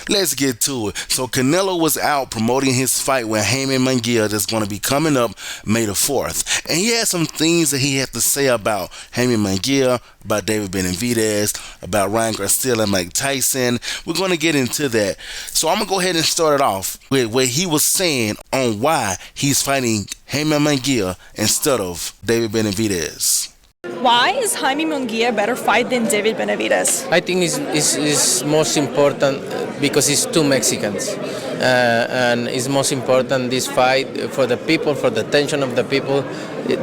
Let's get to it. So Canelo was out promoting his fight with Jaime Munguia that's going to be coming up May the 4th. And he had some things that he had to say about Jaime Munguia, about David Benavidez, about Ryan Garcia and Mike Tyson. We're going to get into that. So I'm going to go ahead and start it off with what he was saying on why he's fighting Jaime Munguia instead of David Benavidez. Why is Jaime Munguia a better fight than David Benavidez? I think it's most important because it's two Mexicans. And it's most important, this fight, for the people, for the attention of the people,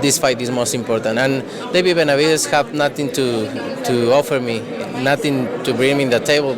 this fight is most important. And David Benavidez have nothing to offer me, nothing to bring me in the table,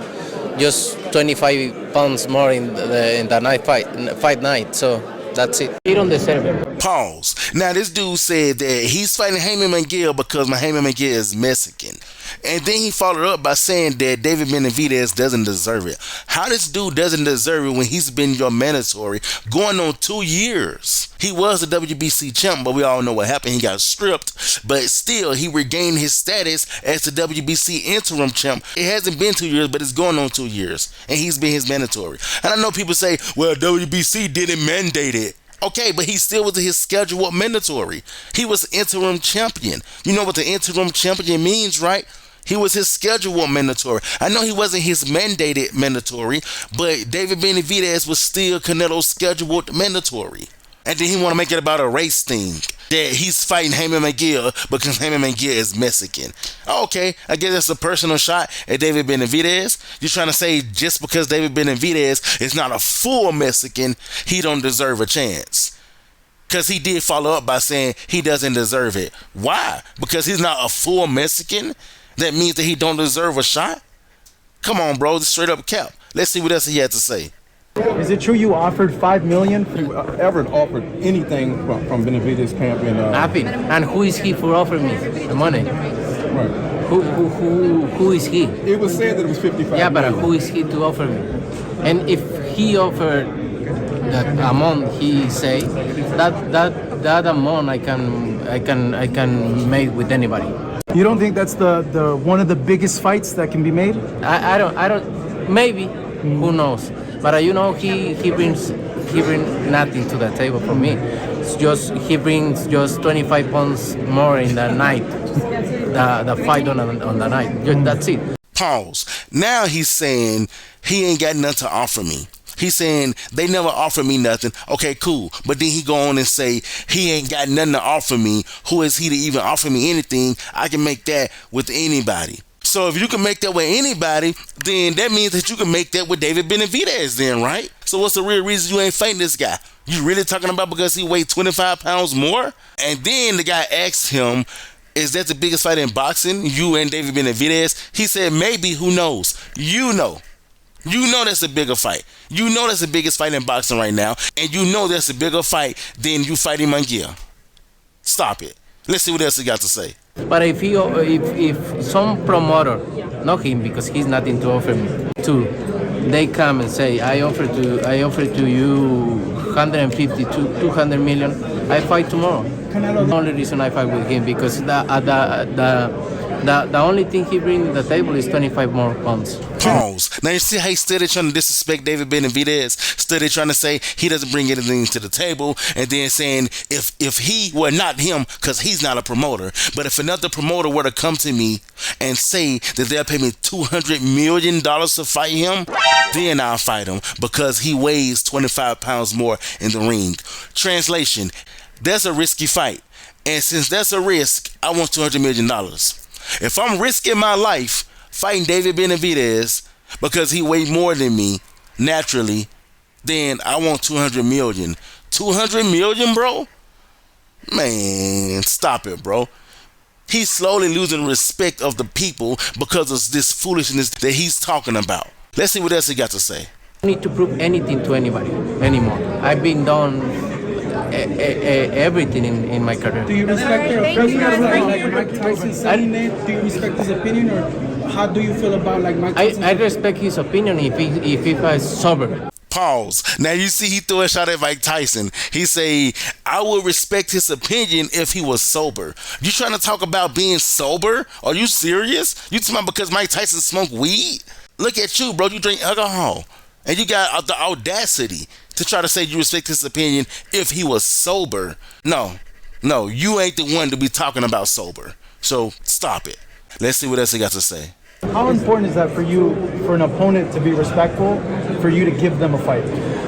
just 25 pounds more in the night fight night. So that's it. He don't deserve it. Pause. Now this dude said that he's fighting Jaime Munguia because Jaime Munguia is Mexican. And then he followed up by saying that David Benavidez doesn't deserve it. How this dude doesn't deserve it when he's been your mandatory going on 2 years? He was the WBC champ, but we all know what happened. He got stripped, but still he regained his status as the WBC interim champ. It hasn't been 2 years, but it's going on 2 years, and he's been his mandatory. And I know people say, well, WBC didn't mandate it. Okay, but he still was his scheduled mandatory. He was interim champion. You know what the interim champion means, right? He was his scheduled mandatory. I know he wasn't his mandated mandatory, but David Benavidez was still Canelo's scheduled mandatory. And then he want to make it about a race thing, that he's fighting Jaime Munguia because Jaime Munguia is Mexican. Okay, I guess that's a personal shot at David Benavidez. You're trying to say just because David Benavidez is not a full Mexican, he don't deserve a chance. Because he did follow up by saying he doesn't deserve it. Why? Because he's not a full Mexican? That means that he don't deserve a shot? Come on, bro, this straight up cap. Let's see what else he had to say. Is it true you offered $5 million? You ever offered anything from Benavidez camp in Nothing. And who is he for offering me the money? Right. Who is he? It was said that it was 55 Yeah, but million. who is he to offer me? And if he offered that amount he say, that amount I can make with anybody. You don't think that's the one of the biggest fights that can be made? I don't. Maybe. Who knows? But he brings nothing to the table for me. He brings just 25 pounds more in the night. The fight on the night. That's it. Pause. Now he's saying he ain't got nothing to offer me. He's saying they never offered me nothing. Okay, cool. But then he go on and say he ain't got nothing to offer me. Who is he to even offer me anything? I can make that with anybody. So if you can make that with anybody, then that means that you can make that with David Benavidez then, right? So what's the real reason you ain't fighting this guy? You really talking about because he weighed 25 pounds more? And then the guy asked him, is that the biggest fight in boxing, you and David Benavidez? He said, maybe, who knows? You know that's a bigger fight. You know that's the biggest fight in boxing right now. And you know that's a bigger fight than you fighting Munguia. Stop it. Let's see what else he got to say. But if some promoter, not him because he's nothing to offer me, too, they come and say I offer to you 150 to 200 million, I fight tomorrow. The only reason I fight with him because the only thing he brings to the table is 25 more pounds. Pause. Now you see how he's steady trying to disrespect David Benavidez, steady trying to say he doesn't bring anything to the table, and then saying if he were not him, because he's not a promoter, but if another promoter were to come to me and say that they'll pay me $200 million to fight him, then I'll fight him because he weighs 25 pounds more in the ring. Translation, that's a risky fight. And since that's a risk, I want $200 million. If I'm risking my life fighting David Benavidez because he weighed more than me naturally, then I want $200 million. $200 million, bro? Man, stop it, bro. He's slowly losing respect of the people because of this foolishness that he's talking about. Let's see what else he got to say. I don't need to prove anything to anybody anymore. I've been done everything in my career. Do you respect your president like Mike Tyson saying it? Do you respect his opinion, or how do you feel about like Mike Tyson? I respect his opinion if he was sober. Pause. Now you see he threw a shot at Mike Tyson. He say, I would respect his opinion if he was sober. You trying to talk about being sober? Are you serious? You talking about because Mike Tyson smoked weed? Look at you, bro. You drink alcohol. And you got the audacity to try to say you respect his opinion if he was sober. No, you ain't the one to be talking about sober. So stop it. Let's see what else he got to say. How important is that for you, for an opponent to be respectful, for you to give them a fight?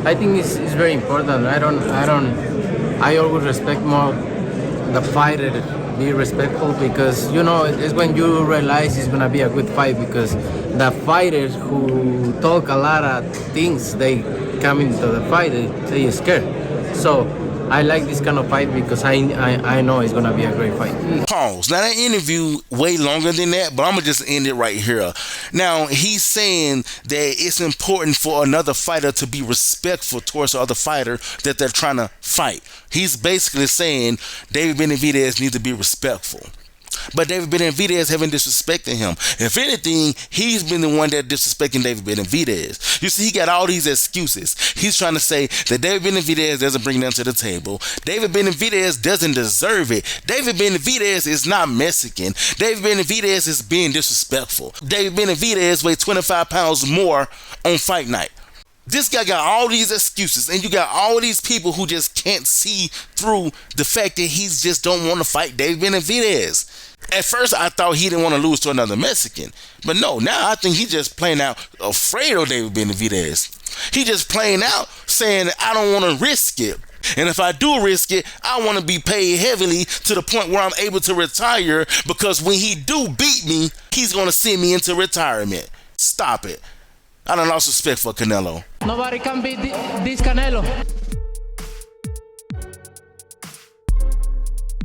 I think it's very important. I always respect more the fighter, be respectful, because you know it's when you realize it's gonna be a good fight, because the fighters who talk a lot of things, they come into the fight, they scared. So I like this kind of fight because I know it's gonna be a great fight. Pause. Now that interview way longer than that, but I'm gonna just end it right here. Now he's saying that it's important for another fighter to be respectful towards the other fighter that they're trying to fight. He's basically saying David Benavidez needs to be respectful. But David Benavidez haven't disrespected him. If anything, he's been the one that disrespecting David Benavidez. You see, he got all these excuses. He's trying to say that David Benavidez doesn't bring them to the table. David Benavidez doesn't deserve it. David Benavidez is not Mexican. David Benavidez is being disrespectful. David Benavidez weighs 25 pounds more on fight night. This guy got all these excuses, and you got all these people who just can't see through the fact that he just don't want to fight David Benavidez. At first, I thought he didn't want to lose to another Mexican. But no, now I think he's just playing out afraid of David Benavidez. He just playing out saying, I don't want to risk it. And if I do risk it, I want to be paid heavily to the point where I'm able to retire, because when he do beat me, he's going to send me into retirement. Stop it. I done lost respect for Canelo. Nobody can beat this Canelo.